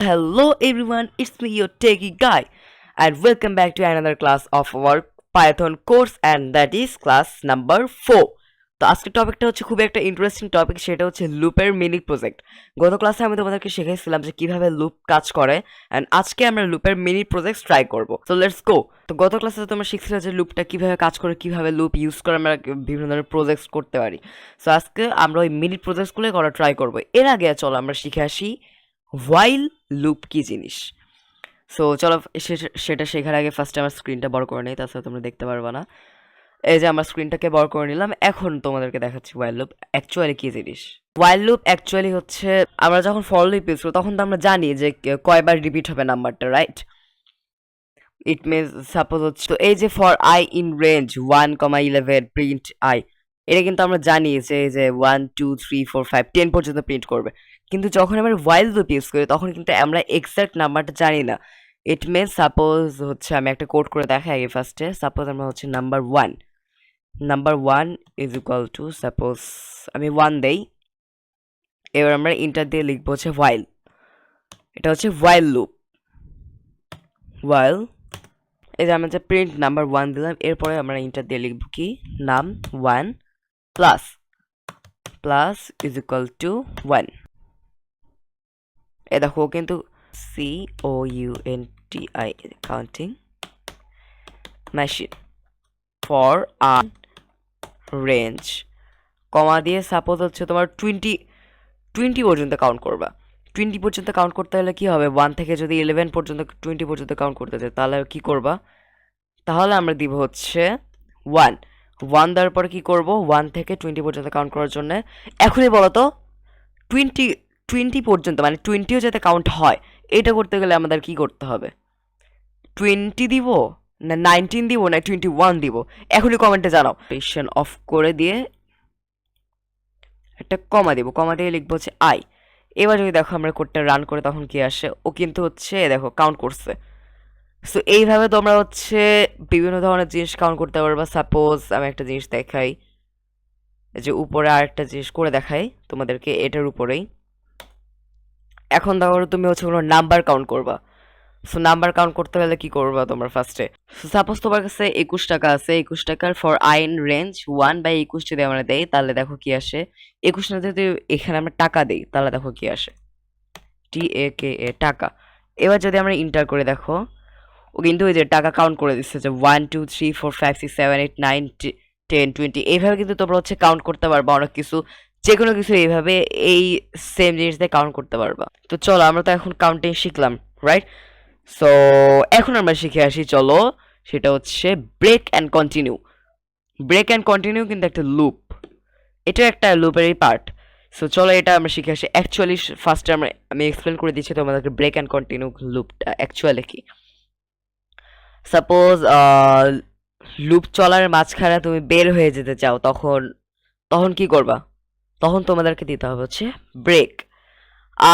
Hello everyone, it's me your techie guy and welcome back to another class of our Python course and that is class number 4. তো আজকের টপিকটা হচ্ছে খুবই একটা interesting topic, সেটা হচ্ছে লুপের মিনি প্রজেক্ট। গত ক্লাসে আমি তোমাদেরকে শিখাইছিলাম যে কিভাবে লুপ কাজ করে এন্ড আজকে আমরা লুপের মিনি প্রজেক্ট ট্রাই করব। So let's go. তো গত ক্লাসে তোমরা শিখছিলে যে লুপটা কিভাবে কাজ করে, কিভাবে লুপ ইউজ করে আমরা বিভিন্ন ধরনের প্রজেক্ট করতে পারি। সো আজকে আমরা ওই মিনি প্রজেক্টগুলো করা ট্রাই করব। এর আগে চলো আমরা শিখে আসি হোয়াইল লুপ কি জিনিস। সো চলো সেটা শেখার আগে ফার্স্টে আমার স্ক্রিনটা বড় করে নিই, তাছাড়া তোমরা দেখতে পারবে না। এই যে আমার স্ক্রিনটাকে বড় করে নিলাম, এখন তোমাদেরকে দেখাচ্ছি হোয়াইল লুপ অ্যাকচুয়ালি কি জিনিস। হোয়াইল লুপ অ্যাকচুয়ালি হচ্ছে আমরা যখন ফর লুপ ইউজ করি তখন তো আমরা জানি যে কয়বার রিপিট হবে নাম্বারটা, রাইট? ইট মিনস সাপোজ হচ্ছে তো এই যে for I in range 1,11 print I, এটা কিন্তু আমরা জানি যে 1 2 3 4 5 10 পর্যন্ত প্রিন্ট করবে। কিন্তু যখন আমরা হোয়াইল লুপ ইউজ করি তখন কিন্তু আমরা এক্সাক্ট নাম্বারটা জানি না। ইট মিনস সাপোজ হচ্ছে আমি একটা কোড করে দেখাই আগে ফার্স্টে। সাপোজ আমরা হচ্ছে number one is equal to suppose আমি 1 দেই। এবার আমরা ইন্টার দিয়ে লিখবো হচ্ছে হোয়াইল। এটা হচ্ছে হোয়াইল লুপ। হোয়াইল এই যে আমরা যে প্রিন্ট নাম্বার 1 দিলাম, এরপরে আমরা ইন্টার দিয়ে লিখবো কি নাম 1 plus plus is equal to 1। এ দেখো কিন্তু COUNTI counting machine for R range কমা দিয়ে সাপোজ হচ্ছে তোমার 20 পর্যন্ত কাউন্ট করবা। 20 পর্যন্ত কাউন্ট করতে হলে কি হবে, 1 থেকে যদি 11 পর্যন্ত 20 পর্যন্ত কাউন্ট করতে চাই তাহলে কি করবা, তাহলে আমরা দিব হচ্ছে 1 দেওয়ার পরে কি করব, 1 থেকে 20 পর্যন্ত কাউন্ট করার জন্য এখনই বলো তো 20 20 পর্যন্ত মানে 20ও যাতে কাউন্ট হয় এটা করতে গেলে আমাদের কি করতে হবে, 20 দিব না 19 দিব না 21 দিব, এখনই কমেন্টে জানাও। পেশন অফ করে দিয়ে একটা কমা দিব, কমা দিয়ে লিখবো হচ্ছে আই। এবার যদি দেখো আমরা কোডটা রান করে তখন কি আসে, ও কিন্তু হচ্ছে দেখো কাউন্ট করছে। সো এইভাবে তোমরা হচ্ছে বিভিন্ন ধরনের জিনিস কাউন্ট করতে পারবা। সাপোজ আমি একটা জিনিস দেখাই, এই যে উপরে আরেকটা জিনিস করে দেখাই তোমাদেরকে এটার উপরেই। এখন দেখো তুমি হচ্ছে কোনো নাম্বার কাউন্ট করবা। সো নাম্বার কাউন্ট করতে হলে কি করবা তোমরা ফার্স্টে, সাপোজ তোমার কাছে 21 টাকা আছে, 21 টাকার ফর আইন রেঞ্জ 1/21 যদি আমরা দেই তাহলে দেখো কি আসে, 21 না যদি এখানে আমরা টাকা দেই তাহলে দেখো কি আসে, TAKA টাকা। এবার যদি আমরা ইন্টার করে দেখো ও কিন্তু ওই যে টাকা কাউন্ট করে দিচ্ছে যে 1 2 3 4 5 6 7 8 9 10 20, এইভাবে কিন্তু তোমরা হচ্ছে কাউন্ট করতে পারবা অনেক কিছু, যে কোনো কিছু এইভাবে এই সেম জিনিস দিয়ে কাউন্ট করতে পারবা। তো চলো আমরা তো এখন কাউন্টিং শিখলাম, রাইট? সো এখন আমরা শিখে আসি, চলো সেটা হচ্ছে break and continue. Break and continue কিন্তু একটা লুপ, এটা একটা লুপেরই পার্ট। সো চলো এটা আমরা শিখে আসি। অ্যাকচুয়ালি ফার্স্টে আমি এক্সপ্লেন করে দিচ্ছি তোমাদেরকে ব্রেক অ্যান্ড কন্টিনিউ লুপটা অ্যাকচুয়ালি কি। সাপোজ লুপ চলার মাঝখানে তুমি বের হয়ে যেতে চাও, তখন তখন কি করবা, তখন তোমাদেরকে দিতে হবে হচ্ছে ব্রেক।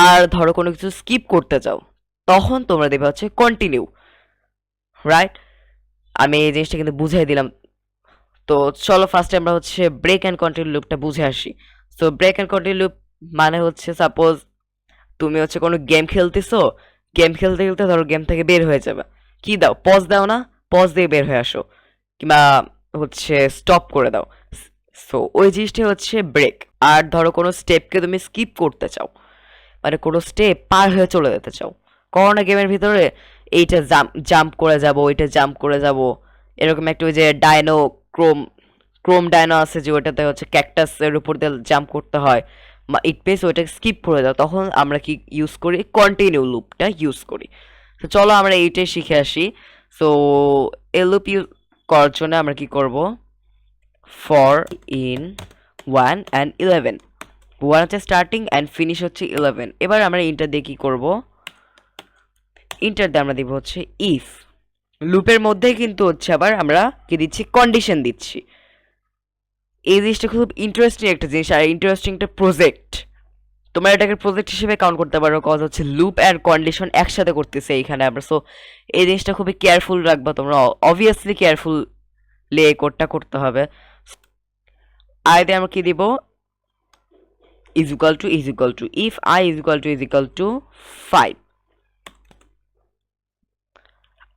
আর ধরো কোনো কিছু স্কিপ করতে চাও তখন তোমরা দেবে হচ্ছে কন্টিনিউ, রাইট? আমি এই জিনিসটা কিন্তু বুঝিয়ে দিলাম। তো চলো ফার্স্টে আমরা হচ্ছে ব্রেক অ্যান্ড কন্টিনিউ লুপটা বুঝে আসি। So break and continue loop মানে হচ্ছে সাপোজ তুমি হচ্ছে কোনো গেম খেলতেছো, গেম খেলতে খেলতে ধরো গেম থেকে বের হয়ে যাবে, কি দাও, পজ দাও না, পজ দিয়ে বের হয়ে আসো, কিংবা হচ্ছে স্টপ করে দাও। সো ওই জিনিসটাই হচ্ছে ব্রেক। আর ধরো কোনো স্টেপকে তুমি স্কিপ করতে চাও, মানে কোনো স্টেপ পার হয়ে চলে যেতে চাও, করোনা গেমের ভিতরে এইটা জাম্প করে যাব, ওইটা জাম্প করে যাব, এরকম একটা ওই যে ডাইনো ক্রোম ক্রোম ডাইনো আছে যে ওইটাতে হচ্ছে ক্যাকটাসের উপর দিয়ে জাম্প করতে হয়, ইট মিনস ওইটা স্কিপ করে দাও, তখন আমরা কি ইউজ করি, কন্টিনিউ লুপটা ইউজ করি। তো চলো আমরা এইটাই শিখে আসি। সো এই লুপ ইউজ করার জন্য আমরা কি করব, ফর ইন 1 and 11, 1 হচ্ছে স্টার্টিং অ্যান্ড ফিনিশ হচ্ছে 11। এবার আমরা ইন্টার দিয়ে কি করব, ইন্টার দিয়ে আমরা দিব হচ্ছে ইফ। লুপের মধ্যেই কিন্তু হচ্ছে আবার আমরা কি দিচ্ছি, কন্ডিশন দিচ্ছি। এই জিনিসটা খুব ইন্টারেস্টিং একটা জিনিস আর ইন্টারেস্টিং একটা প্রজেক্ট। তোমরা এটাকে প্রজেক্ট হিসেবে কাউন্ট করতে পারো, কজ হচ্ছে লুপ অ্যান্ড কন্ডিশন একসাথে করতেছে এইখানে আমরা। সো এই জিনিসটা খুবই কেয়ারফুল রাখবা তোমরা, অবভিয়াসলি কেয়ারফুল এই কোডটা করতে হবে। আই দিয়ে আমরা কি দিব, is equal to if I is equal to 5,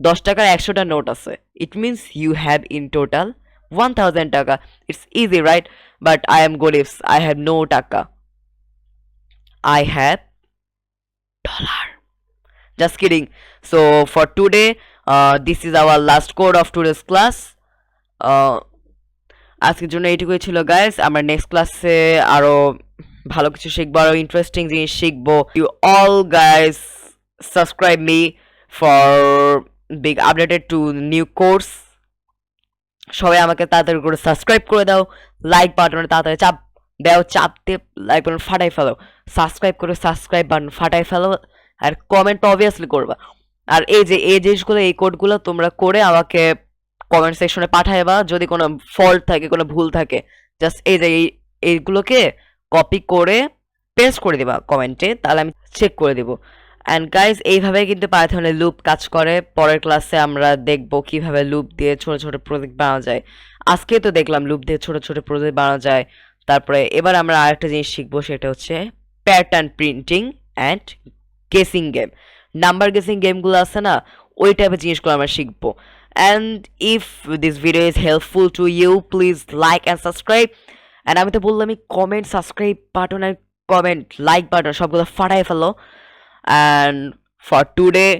10 টাকার 100টা নোট আছে। It means you have in total 1000 টাকা। It's easy right, but I am গরিবস, I have no টাকা, I have dollar. Just kidding. So for today, this is our last code of today's class. Uh, আজকের জন্য এইটুকুই ছিল guys. আমরা next ক্লাসে আরো ভালো কিছু শিখবো, আরো ইন্টারেস্টিং জিনিস শিখবো। You all guys subscribe me for big updated to new course. সবাই আমাকে তাড়াতাড়ি করে সাবস্ক্রাইব করে দাও, লাইক বাটনে তাড়াতাড়ি চাপ দাও, চাপ দিয়ে লাইক বাটন ফাটাই ফেলো, সাবস্ক্রাইব করে সাবস্ক্রাইব বাটন ফাটাই ফেলো, আর কমেন্ট তো অবভিয়াসলি করবা। আর এই জিনিসগুলো, এই কোডগুলো তোমরা করে আমাকে কমেন্ট সেকশনে পাঠাইবা। যদি কোনো ফল্ট থাকে, কোনো ভুল থাকে, জাস্ট এইগুলোকে কপি করে পেস্ট করে দিবা কমেন্টে, তাহলে আমি চেক করে দিব। অ্যান্ড গাইজ, এইভাবে কিন্তু পাইথনে লুপ কাজ করে। পরের ক্লাসে আমরা দেখব কিভাবে লুপ দিয়ে ছোট ছোট প্রজেক্ট বানানো যায়। আজকে তো দেখলাম লুপ দিয়ে ছোট ছোট প্রজেক্ট বানানো যায়। তারপরে এবার আমরা আরেকটা জিনিস শিখবো, সেটা হচ্ছে pattern printing and guessing game. Number guessing গেমগুলো আছে না, ওই টাইপের জিনিসগুলো আমরা শিখবো। And if this video is helpful to you, please like and subscribe. And আমি তো বললামই কমেন্ট, সাবস্ক্রাইব বাটন আর কমেন্ট, লাইক বাটন সবগুলো ফাটাই ফেলো। And for today,